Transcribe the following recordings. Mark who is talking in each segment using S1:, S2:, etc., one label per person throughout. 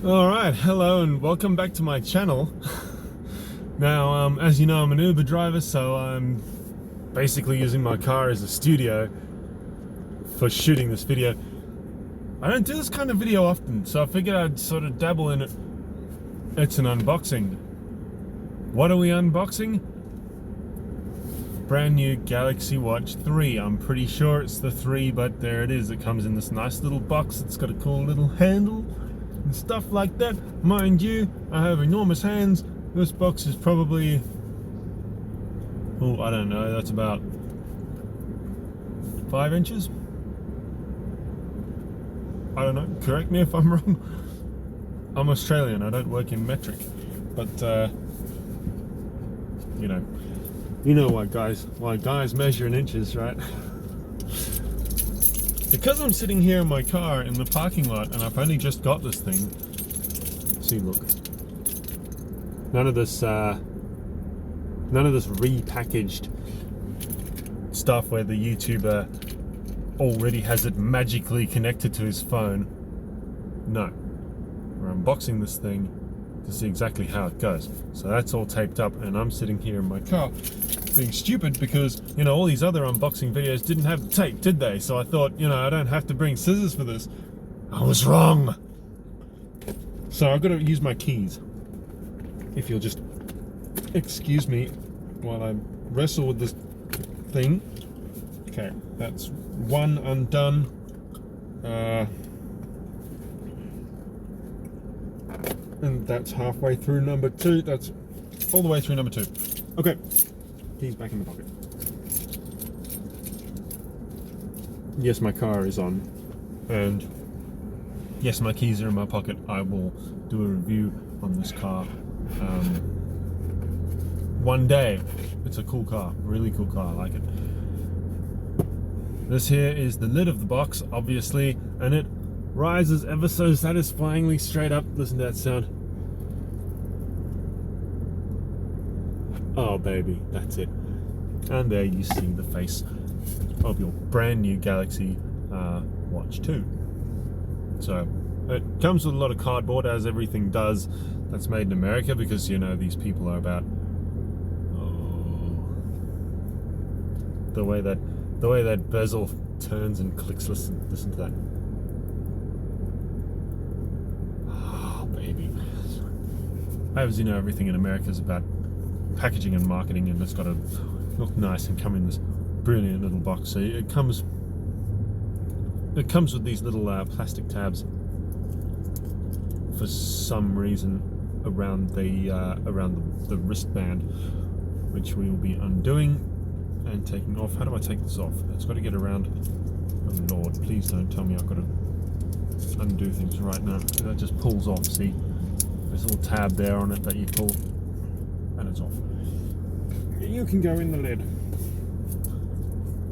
S1: Alright, hello and welcome back to my channel. Now, as you know, I'm an Uber driver, so I'm basically using my car as a studio for shooting this video. I don't do this kind of video often, so I figured I'd sort of dabble in it. It's an unboxing. What are we unboxing? Brand new Galaxy Watch 3. I'm pretty sure it's the 3, but there it is. It comes in this nice little box. It's got a cool little handle and stuff like that. Mind you, I have enormous hands. This box is probably, oh, I don't know, that's about 5 inches. I don't know, correct me if I'm wrong. I'm Australian, I don't work in metric, but you know why guys measure in inches, right? Because I'm sitting here in my car in the parking lot and I've only just got this thing. See, look. None of this repackaged stuff where the YouTuber already has it magically connected to his phone. No. We're unboxing this thing to see exactly how it goes. So that's all taped up and I'm sitting here in my car being stupid because, you know, all these other unboxing videos didn't have the tape, did they? So I thought, you know, I don't have to bring scissors for this. I was wrong. So I've got to use my keys. If you'll just excuse me while I wrestle with this thing. Okay, that's one undone. And that's halfway through number 2. That's all the way through number 2. Okay, keys back in the pocket. Yes, my car is on, and yes, my keys are in my pocket. I will do a review on this car one day. It's a cool car, really cool car. I like it. This here is the lid of the box, obviously, and it rises ever so satisfyingly straight up. Listen to that sound. Oh baby, that's it. And there you see the face of your brand new Galaxy Watch 2. So it comes with a lot of cardboard, as everything does that's made in America, because, you know, these people are about the way that bezel turns and clicks. Listen to that. As you know, everything in America is about packaging and marketing, and it's got to look nice and come in this brilliant little box. So it comes with these little plastic tabs for some reason around the wristband, which we will be undoing and taking off. How do I take this off? It's got to get around. Oh Lord, please don't tell me I've got to undo things right now. That just pulls off. See? There's a little tab there on it that you pull, and it's off. You can go in the lid,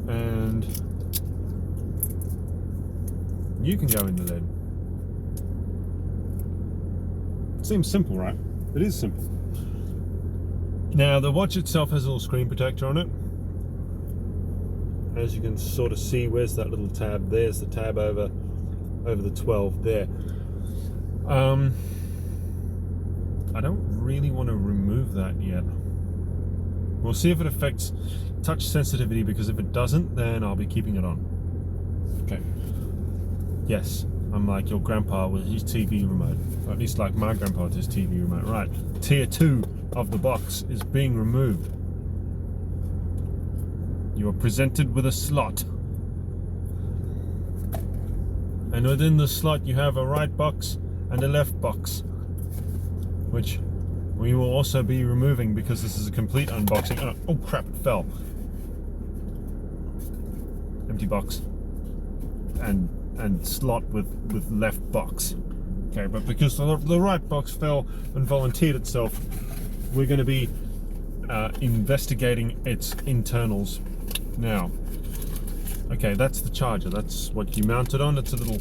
S1: and you can go in the lid. Seems simple, right? It is simple. Now, the watch itself has a little screen protector on it. As you can sort of see, where's that little tab? There's the tab over the 12 there. I don't really want to remove that yet. We'll see if it affects touch sensitivity, because if it doesn't, then I'll be keeping it on. Okay. Yes, I'm like your grandpa with his TV remote. Or at least like my grandpa with his TV remote. Right. Tier 2 of the box is being removed. You are presented with a slot. And within the slot you have a right box and a left box, which we will also be removing because this is a complete unboxing. Oh crap, it fell. Empty box. And slot with left box. Okay, but because the right box fell and volunteered itself, we're going to be investigating its internals now. Okay, that's the charger. That's what you mount it on. It's a little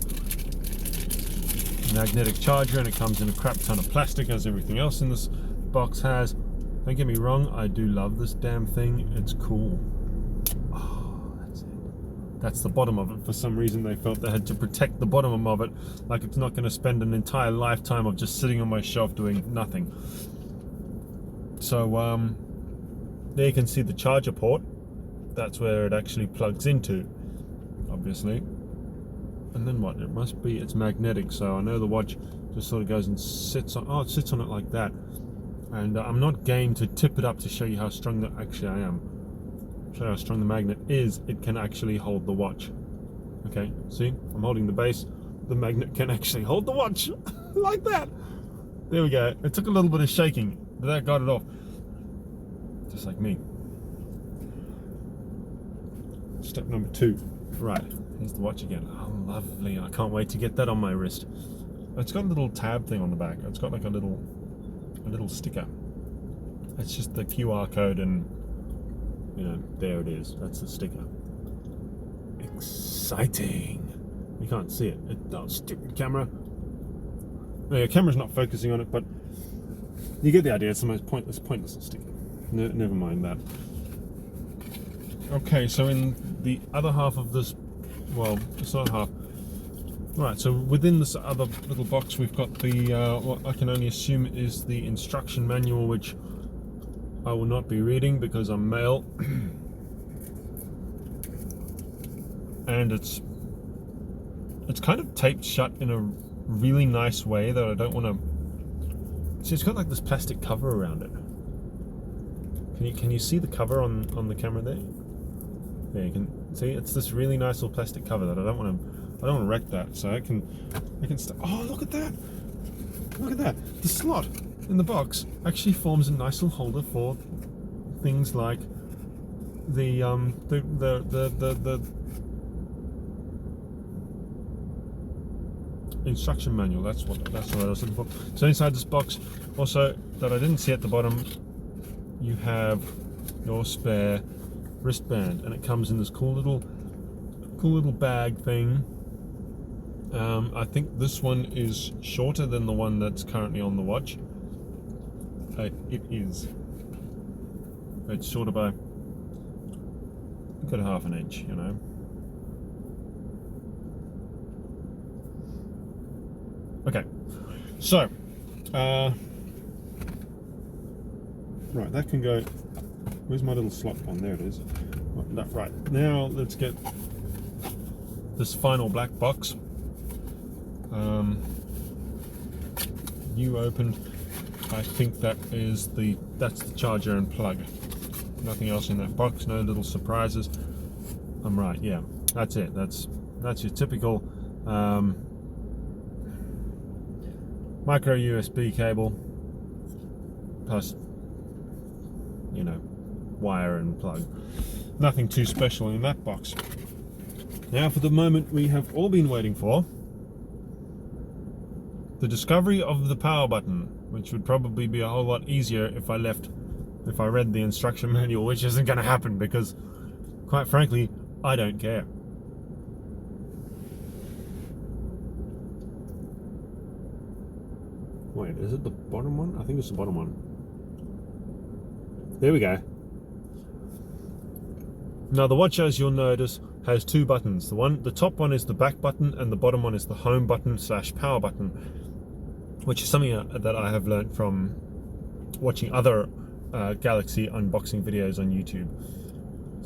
S1: magnetic charger, and it comes in a crap ton of plastic, as everything else in this box has. Don't get me wrong, I do love this damn thing. It's cool. Oh, that's it. That's the bottom of it. For some reason they felt they had to protect the bottom of it, like it's not going to spend an entire lifetime of just sitting on my shelf doing nothing. So there you can see the charger port. That's where it actually plugs into, obviously. And then what? It must be, it's magnetic, so I know the watch just sort of goes and sits on, it sits on it like that. And I'm not game to tip it up to show you how strong that actually I am. Show you how strong the magnet is. It can actually hold the watch. Okay, see? I'm holding the base. The magnet can actually hold the watch. Like that. There we go. It took a little bit of shaking, but that got it off. Just like me. Step number 2. Right, here's the watch again. Oh, lovely. I can't wait to get that on my wrist. It's got a little tab thing on the back. It's got like a little sticker. It's just the QR code, and you know, there it is. That's the sticker. Exciting. You can't see it. Oh, stupid camera. No, your camera's not focusing on it, but you get the idea. It's the most pointless sticker. Never mind that. Okay, so in the other half of this, well, it's not half. Right, so within this other little box, we've got the what I can only assume is the instruction manual, which I will not be reading because I'm male. And it's kind of taped shut in a really nice way that I don't want to. See, it's got like this plastic cover around it. Can you see the cover on the camera there? Yeah, you can see it's this really nice little plastic cover that I don't want to wreck that. So I can oh, look at that! Look at that! The slot in the box actually forms a nice little holder for things like the instruction manual. That's what I was looking for. So inside this box, also that I didn't see at the bottom, you have your spare wristband, and it comes in this cool little bag thing. I think this one is shorter than the one that's currently on the watch. It is. It's shorter by a good half an inch, you know. Okay, so right, that can go. Where's my little slot one? There it is. Right, now let's get this final black box. You opened. I think that's the charger and plug. Nothing else in that box. No little surprises. I'm right. Yeah, that's it. That's your typical micro USB cable plus, you know, wire and plug. Nothing too special in that box. Now for the moment we have all been waiting for, the discovery of the power button, which would probably be a whole lot easier if I read the instruction manual, which isn't going to happen because, quite frankly, I don't care. Wait, is it the bottom one? I think it's the bottom one. There we go. Now the watch, as you'll notice, has 2 buttons. The top one is the back button, and the bottom one is the home button / power button, which is something that I have learned from watching other Galaxy unboxing videos on YouTube.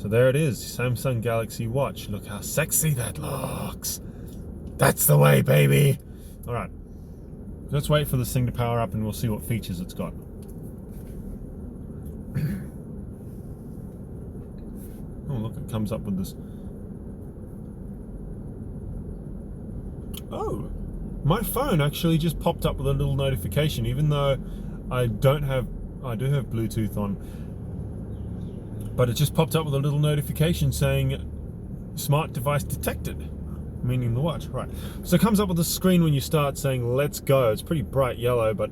S1: So there it is, Samsung Galaxy Watch. Look how sexy that looks. That's the way, baby. All right, let's wait for this thing to power up and we'll see what features it's got. Oh, look, it comes up with this. Oh, my phone actually just popped up with a little notification, even though I do have Bluetooth on, but it just popped up with a little notification saying smart device detected, meaning the watch. Right, so it comes up with a screen when you start saying let's go. It's pretty bright yellow, but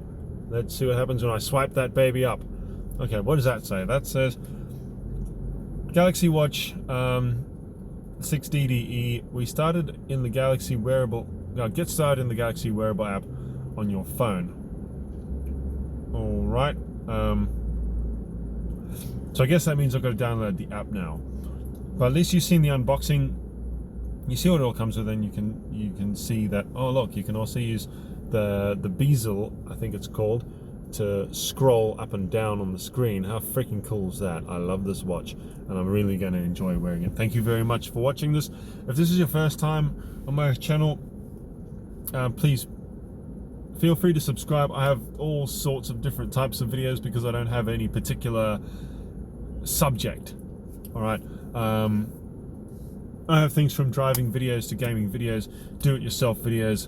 S1: let's see what happens when I swipe that baby up. Okay, what does that say? That says Galaxy Watch 6DDE. We started in the Galaxy wearable. Now get started in the Galaxy wearable app on your phone. All right. So I guess that means I've got to download the app now. But at least you've seen the unboxing. You see what it all comes with, and you can see that, oh look, you can also use the bezel, I think it's called, to scroll up and down on the screen. How freaking cool is that? I love this watch, and I'm really going to enjoy wearing it. Thank you very much for watching this. If this is your first time on my channel, please feel free to subscribe. I have all sorts of different types of videos because I don't have any particular subject. All right. I have things from driving videos to gaming videos, do-it-yourself videos,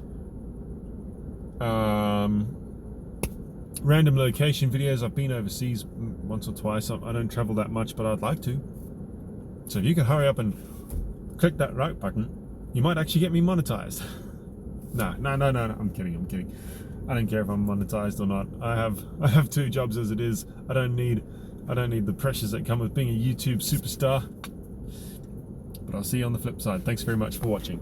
S1: random location videos. I've been overseas once or twice. I don't travel that much, but I'd like to. So if you could hurry up and click that right button, you might actually get me monetized. No, I'm kidding. I don't care if I'm monetized or not. I have 2 jobs as it is. I don't need the pressures that come with being a YouTube superstar. But I'll see you on the flip side. Thanks very much for watching.